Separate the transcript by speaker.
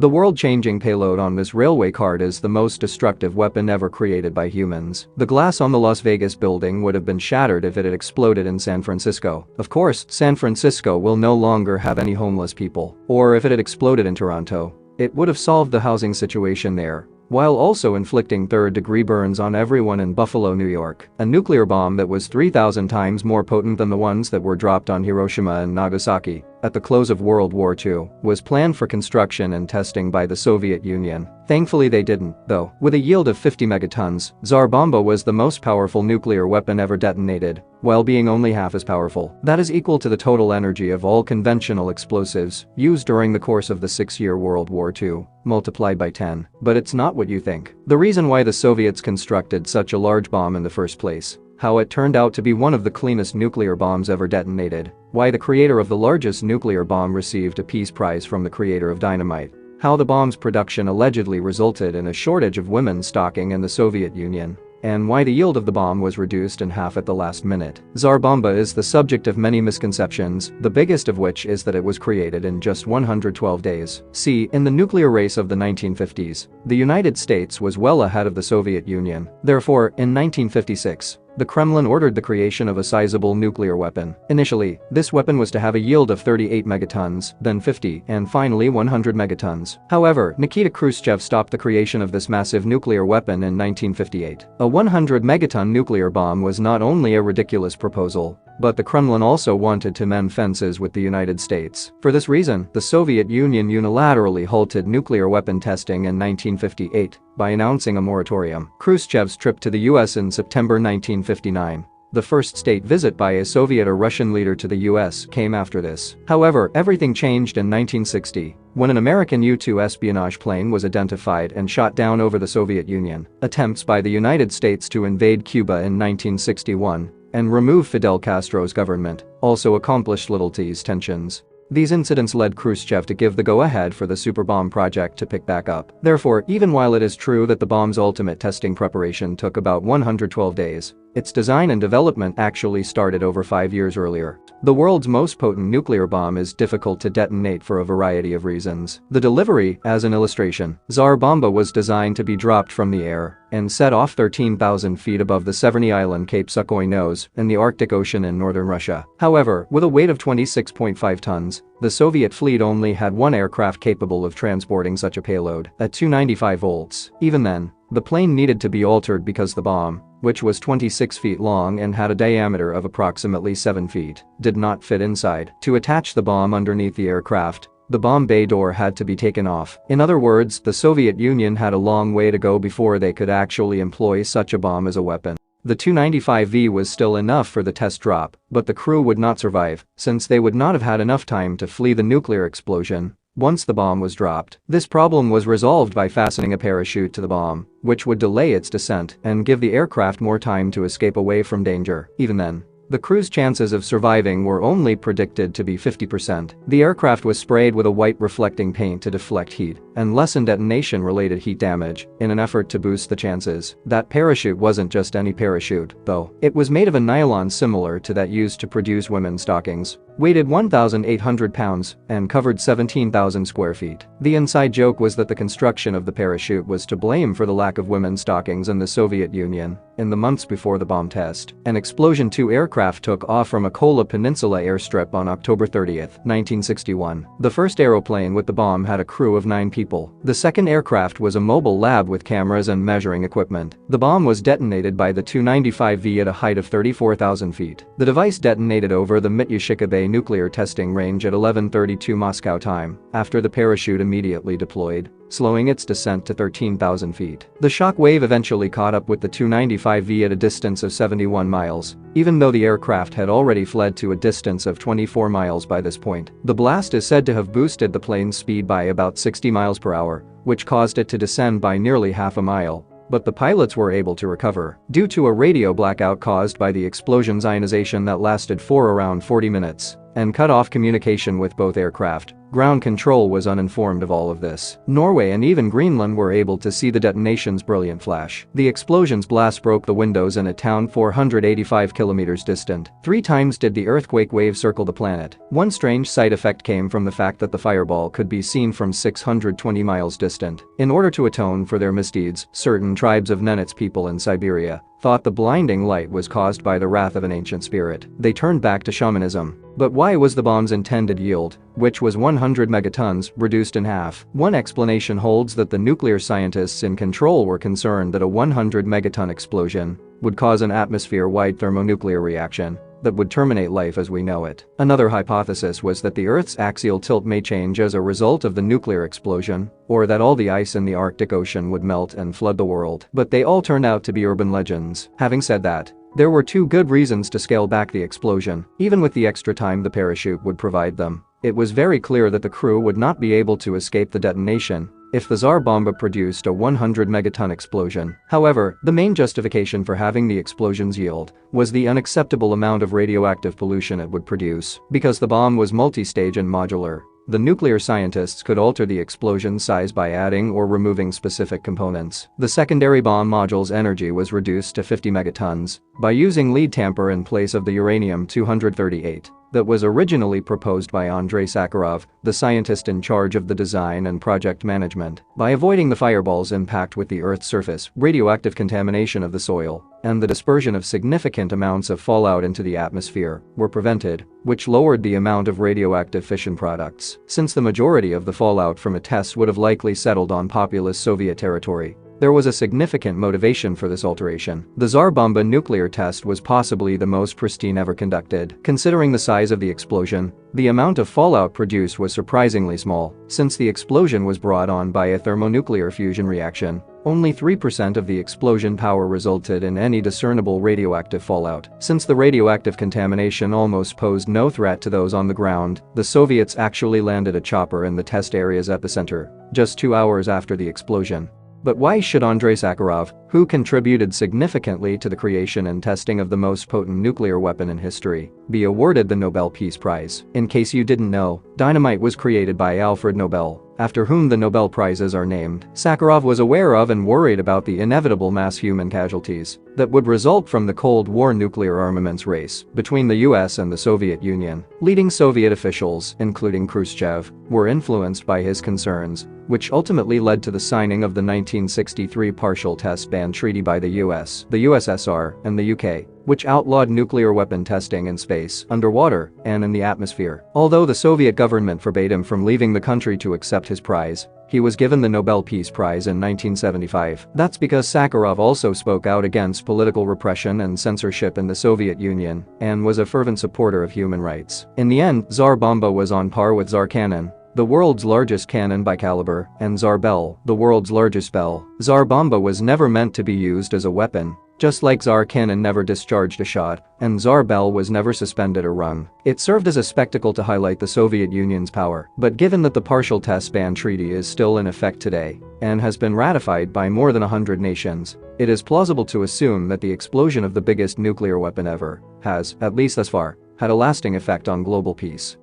Speaker 1: The world-changing payload on this railway cart is the most destructive weapon ever created by humans. The glass on the Las Vegas building would have been shattered if it had exploded in San Francisco. Of course, San Francisco will no longer have any homeless people. Or if it had exploded in Toronto, it would have solved the housing situation there, while also inflicting third-degree burns on everyone in Buffalo, New York. A nuclear bomb that was 3,000 times more potent than the ones that were dropped on Hiroshima and Nagasaki at the close of World War II was planned for construction and testing by the Soviet Union. Thankfully they didn't, though. With a yield of 50 megatons, Tsar bomba was the most powerful nuclear weapon ever detonated, while being only half as powerful. That is equal to the total energy of all conventional explosives used during the course of the 6-year World War II, multiplied by 10. But it's not what you think. The reason why the Soviets constructed such a large bomb in the first place, how it turned out to be one of the cleanest nuclear bombs ever detonated, why the creator of the largest nuclear bomb received a peace prize from the creator of dynamite, how the bomb's production allegedly resulted in a shortage of women's stocking in the Soviet Union, and why the yield of the bomb was reduced in half at the last minute. Tsar bomba is the subject of many misconceptions, the biggest of which is that it was created in just 112 days. See, in the nuclear race of the 1950s, the United States was well ahead of the Soviet Union. Therefore, in 1956, the Kremlin ordered the creation of a sizable nuclear weapon. Initially, this weapon was to have a yield of 38 megatons, then 50, and finally 100 megatons. However, Nikita Khrushchev stopped the creation of this massive nuclear weapon in 1958. A 100 megaton nuclear bomb was not only a ridiculous proposal, but the Kremlin also wanted to mend fences with the United States. For this reason, the Soviet Union unilaterally halted nuclear weapon testing in 1958 by announcing a moratorium. Khrushchev's trip to the US in September 1959, the first state visit by a Soviet or Russian leader to the US, came after this. However, everything changed in 1960 when an American U-2 espionage plane was identified and shot down over the Soviet Union. Attempts by the United States to invade Cuba in 1961 and remove Fidel Castro's government also accomplished little to ease tensions. These incidents led Khrushchev to give the go-ahead for the superbomb project to pick back up. Therefore, even while it is true that the bomb's ultimate testing preparation took about 112 days, its design and development actually started over 5 years earlier. The world's most potent nuclear bomb is difficult to detonate for a variety of reasons. The delivery, as an illustration, Tsar bomba was designed to be dropped from the air and set off 13,000 feet above the Severny Island Cape Sukhoi nose in the Arctic Ocean in northern Russia. However, with a weight of 26.5 tons, the Soviet fleet only had one aircraft capable of transporting such a payload at 295 volts. Even then, the plane needed to be altered because the bomb, which was 26 feet long and had a diameter of approximately 7 feet, did not fit inside. To attach the bomb underneath the aircraft, the bomb bay door had to be taken off. In other words, the Soviet Union had a long way to go before they could actually employ such a bomb as a weapon. The 295V was still enough for the test drop, but the crew would not survive, since they would not have had enough time to flee the nuclear explosion once the bomb was dropped. This problem was resolved by fastening a parachute to the bomb, which would delay its descent and give the aircraft more time to escape away from danger. Even then, the crew's chances of surviving were only predicted to be 50%. The aircraft was sprayed with a white reflecting paint to deflect heat and lessen detonation-related heat damage in an effort to boost the chances. That parachute wasn't just any parachute, though. It was made of a nylon similar to that used to produce women's stockings, weighted 1,800 pounds, and covered 17,000 square feet. The inside joke was that the construction of the parachute was to blame for the lack of women's stockings in the Soviet Union in the months before the bomb test. An Explosion 2 aircraft took off from a Kola Peninsula airstrip on October 30, 1961. The first aeroplane with the bomb had a crew of 9 people. The second aircraft was a mobile lab with cameras and measuring equipment. The bomb was detonated by the 295V at a height of 34,000 feet. The device detonated over the Mityushika Bay nuclear testing range at 11:32 Moscow time, after the parachute immediately deployed, slowing its descent to 13,000 feet. The shock wave eventually caught up with the 295V at a distance of 71 miles, even though the aircraft had already fled to a distance of 24 miles by this point. The blast is said to have boosted the plane's speed by about 60 miles per hour, which caused it to descend by nearly half a mile, but the pilots were able to recover. Due to a radio blackout caused by the explosion's ionization that lasted for around 40 minutes, and cut off communication with both aircraft. Ground control was uninformed of all of this. Norway and even Greenland were able to see the detonation's brilliant flash. The explosion's blast broke the windows in a town 485 kilometers distant. 3 times did the earthquake wave circle the planet. One strange side effect came from the fact that the fireball could be seen from 620 miles distant. In order to atone for their misdeeds, certain tribes of Nenets people in Siberia thought the blinding light was caused by the wrath of an ancient spirit. They turned back to shamanism. But why was the bomb's intended yield, which was 100 megatons, reduced in half? One explanation holds that the nuclear scientists in control were concerned that a 100 megaton explosion would cause an atmosphere-wide thermonuclear reaction that would terminate life as we know it. Another hypothesis was that the Earth's axial tilt may change as a result of the nuclear explosion, or that all the ice in the Arctic Ocean would melt and flood the world. But they all turned out to be urban legends. Having said that, there were 2 good reasons to scale back the explosion, even with the extra time the parachute would provide them. It was very clear that the crew would not be able to escape the detonation if the Tsar bomba produced a 100 megaton explosion. However, the main justification for having the explosion's yield was the unacceptable amount of radioactive pollution it would produce. Because the bomb was multi-stage and modular, the nuclear scientists could alter the explosion size by adding or removing specific components. The secondary bomb module's energy was reduced to 50 megatons by using lead tamper in place of the uranium-238 that was originally proposed by Andrei Sakharov, the scientist in charge of the design and project management. By avoiding the fireball's impact with the Earth's surface, radioactive contamination of the soil, and the dispersion of significant amounts of fallout into the atmosphere were prevented, which lowered the amount of radioactive fission products. Since the majority of the fallout from a test would have likely settled on populous Soviet territory, there was a significant motivation for this alteration. The Tsar bomba nuclear test was possibly the most pristine ever conducted. Considering the size of the explosion, the amount of fallout produced was surprisingly small. Since the explosion was brought on by a thermonuclear fusion reaction, only 3% of the explosion power resulted in any discernible radioactive fallout. Since the radioactive contamination almost posed no threat to those on the ground, the Soviets actually landed a chopper in the test area's epicenter just 2 hours after the explosion. But why should Andrei Sakharov, who contributed significantly to the creation and testing of the most potent nuclear weapon in history, be awarded the Nobel Peace Prize? In case you didn't know, dynamite was created by Alfred Nobel, after whom the Nobel Prizes are named. Sakharov was aware of and worried about the inevitable mass human casualties that would result from the Cold War nuclear armaments race between the US and the Soviet Union. Leading Soviet officials, including Khrushchev, were influenced by his concerns, which ultimately led to the signing of the 1963 Partial Test Ban Treaty by the US, the USSR, and the UK, which outlawed nuclear weapon testing in space, underwater, and in the atmosphere. Although the Soviet government forbade him from leaving the country to accept his prize, he was given the Nobel Peace Prize in 1975. That's because Sakharov also spoke out against political repression and censorship in the Soviet Union and was a fervent supporter of human rights. In the end, Tsar bomba was on par with Tsar cannon, the world's largest cannon by caliber, and Tsar bell, the world's largest bell. Tsar bomba was never meant to be used as a weapon. Just like Tsar cannon never discharged a shot, and Tsar bell was never suspended or rung. It served as a spectacle to highlight the Soviet Union's power. But given that the Partial Test Ban Treaty is still in effect today, and has been ratified by more than 100 nations, it is plausible to assume that the explosion of the biggest nuclear weapon ever has, at least thus far, had a lasting effect on global peace.